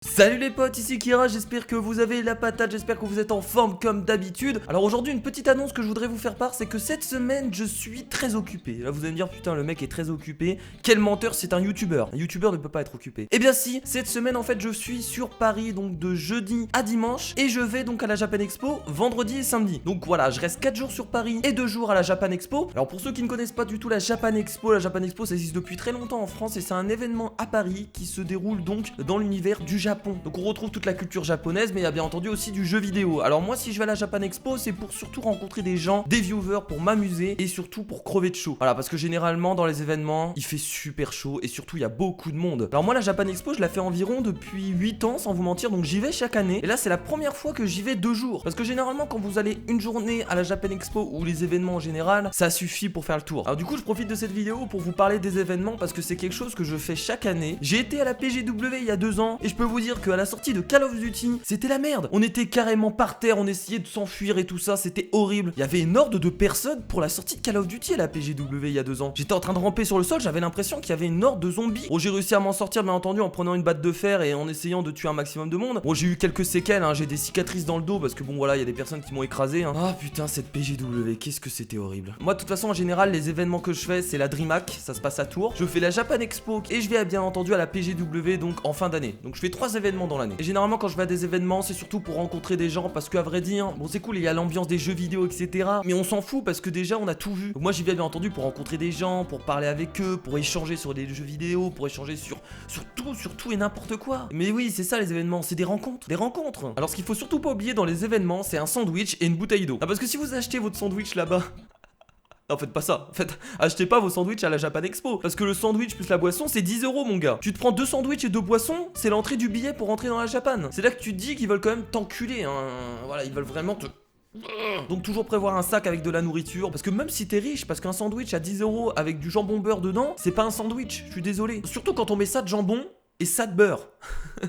Salut les potes, ici Kira, j'espère que vous avez la patate, j'espère que vous êtes en forme comme d'habitude. Alors aujourd'hui une petite annonce que je voudrais vous faire part, c'est que cette semaine je suis très occupé. Là vous allez me dire putain le mec est très occupé, quel menteur, c'est un youtubeur. Un youtubeur ne peut pas être occupé. Eh bien si, cette semaine en fait je suis sur Paris donc de jeudi à dimanche et je vais donc à la Japan Expo vendredi et samedi. Donc voilà, je reste 4 jours sur Paris et 2 jours à la Japan Expo. Alors pour ceux qui ne connaissent pas du tout la Japan Expo ça existe depuis très longtemps en France et c'est un événement à Paris qui se déroule donc dans l'univers du Japon. Donc on retrouve toute la culture japonaise, mais il y a bien entendu aussi du jeu vidéo. Alors moi si je vais à la Japan Expo, c'est pour surtout rencontrer des gens, des viewers, pour m'amuser et surtout pour crever de chaud. Voilà, parce que généralement dans les événements, il fait super chaud et surtout il y a beaucoup de monde. Alors moi la Japan Expo, je la fais environ depuis 8 ans sans vous mentir, donc j'y vais chaque année. Et là c'est la première fois que j'y vais 2 jours. Parce que généralement quand vous allez une journée à la Japan Expo ou les événements en général, ça suffit pour faire le tour. Alors du coup je profite de cette vidéo pour vous parler des événements parce que c'est quelque chose que je fais chaque année. J'ai été à la PGW il y a 2 ans et je peux vous dire qu'à la sortie de Call of Duty, c'était la merde. On était carrément par terre, on essayait de s'enfuir et tout ça, c'était horrible. Il y avait une horde de personnes pour la sortie de Call of Duty à la PGW il y a 2 ans. J'étais en train de ramper sur le sol, j'avais l'impression qu'il y avait une horde de zombies. Bon, j'ai réussi à m'en sortir bien entendu en prenant une batte de fer et en essayant de tuer un maximum de monde. Bon, j'ai eu quelques séquelles, hein. J'ai des cicatrices dans le dos parce que bon voilà, il y a des personnes qui m'ont écrasé. Hein. Ah putain, cette PGW, qu'est-ce que c'était horrible. Moi de toute façon en général, les événements que je fais, c'est la DreamHack, ça se passe à Tours. Je fais la Japan Expo et je vais bien entendu à la PGW donc en fin d'année. Donc je fais 3 événements dans l'année. Et généralement quand je vais à des événements, c'est surtout pour rencontrer des gens parce qu'à vrai dire, bon c'est cool, il y a l'ambiance des jeux vidéo etc. Mais on s'en fout parce que déjà on a tout vu. Donc moi j'y vais bien entendu pour rencontrer des gens, pour parler avec eux, pour échanger sur des jeux vidéo, pour échanger sur tout et n'importe quoi. Mais oui, c'est ça les événements, c'est des rencontres, des rencontres. Alors ce qu'il faut surtout pas oublier dans les événements, c'est un sandwich et une bouteille d'eau. Ah, parce que si vous achetez votre sandwich là-bas, non, faites pas ça. En fait, achetez pas vos sandwichs à la Japan Expo. Parce que le sandwich plus la boisson, c'est 10 € mon gars. Tu te prends 2 sandwichs et 2 boissons, c'est l'entrée du billet pour rentrer dans la Japan. C'est là que tu te dis qu'ils veulent quand même t'enculer. Hein. Voilà, ils veulent vraiment te... Donc toujours prévoir un sac avec de la nourriture. Parce que même si t'es riche, parce qu'un sandwich à 10 € avec du jambon beurre dedans, c'est pas un sandwich, je suis désolé. Surtout quand on met ça de jambon et ça de beurre.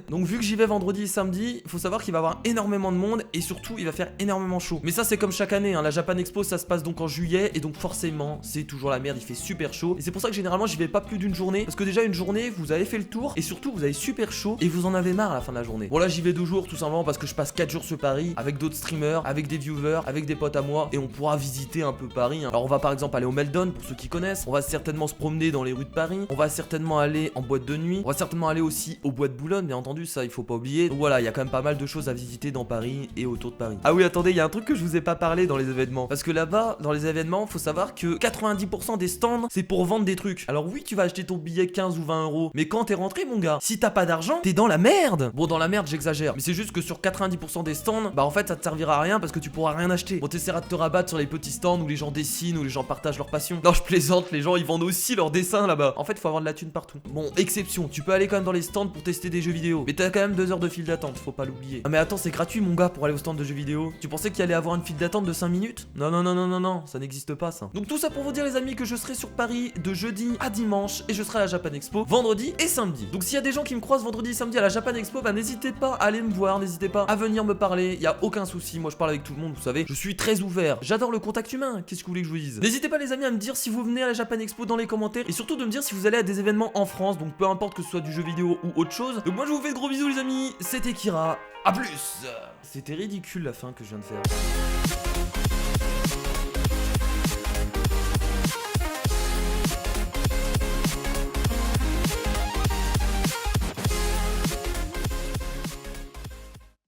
Donc vu que j'y vais vendredi et samedi, faut savoir qu'il va y avoir énormément de monde et surtout il va faire énormément chaud. Mais ça c'est comme chaque année, hein. La Japan Expo ça se passe donc en juillet et donc forcément c'est toujours la merde, il fait super chaud. Et c'est pour ça que généralement j'y vais pas plus d'une journée. Parce que déjà une journée vous avez fait le tour et surtout vous avez super chaud et vous en avez marre à la fin de la journée. Bon là j'y vais 2 jours tout simplement parce que je passe 4 jours sur Paris avec d'autres streamers, avec des viewers, avec des potes à moi et on pourra visiter un peu Paris. Hein. Alors on va par exemple aller au Meldon pour ceux qui connaissent. On va certainement se promener dans les rues de Paris. On va certainement aller en boîte de nuit. On va certainement aller aussi au bois de Boulogne bien entendu, ça il faut pas oublier. Donc voilà, il y a quand même pas mal de choses à visiter dans Paris et autour de Paris. Ah oui attendez, il y a un truc que je vous ai pas parlé dans les événements. Parce que là-bas, dans les événements, faut savoir que 90% des stands, c'est pour vendre des trucs. Alors oui, tu vas acheter ton billet 15 ou 20 €. Mais quand t'es rentré mon gars, si t'as pas d'argent, t'es dans la merde. Bon dans la merde j'exagère. Mais c'est juste que sur 90% des stands, bah en fait ça te servira à rien parce que tu pourras rien acheter. Bon t'essaieras de te rabattre sur les petits stands où les gens dessinent, où les gens partagent leur passion. Non je plaisante, les gens ils vendent aussi leurs dessins là-bas. En fait faut avoir de la thune partout. Bon exception, tu peux aller quand même dans les stands pour tester des jeux vidéo. Mais t'as quand même 2 heures de file d'attente, faut pas l'oublier. Ah mais attends, c'est gratuit mon gars pour aller au stand de jeux vidéo. Tu pensais qu'il allait avoir une file d'attente de 5 minutes? Non, ça n'existe pas ça. Donc tout ça pour vous dire les amis que je serai sur Paris de jeudi à dimanche et je serai à la Japan Expo vendredi et samedi. Donc s'il y a des gens qui me croisent vendredi et samedi à la Japan Expo, bah n'hésitez pas à aller me voir, n'hésitez pas à venir me parler, y a aucun souci, moi je parle avec tout le monde, vous savez, je suis très ouvert, j'adore le contact humain, qu'est-ce que vous voulez que je vous dise? N'hésitez pas les amis à me dire si vous venez à la Japan Expo dans les commentaires et surtout de me dire si vous allez à des événements en France, donc peu importe que ce soit du jeu vidéo ou autre chose. Donc moi je vous fais de gros bisous les amis, c'était Kira. A plus. C'était ridicule la fin que je viens de faire.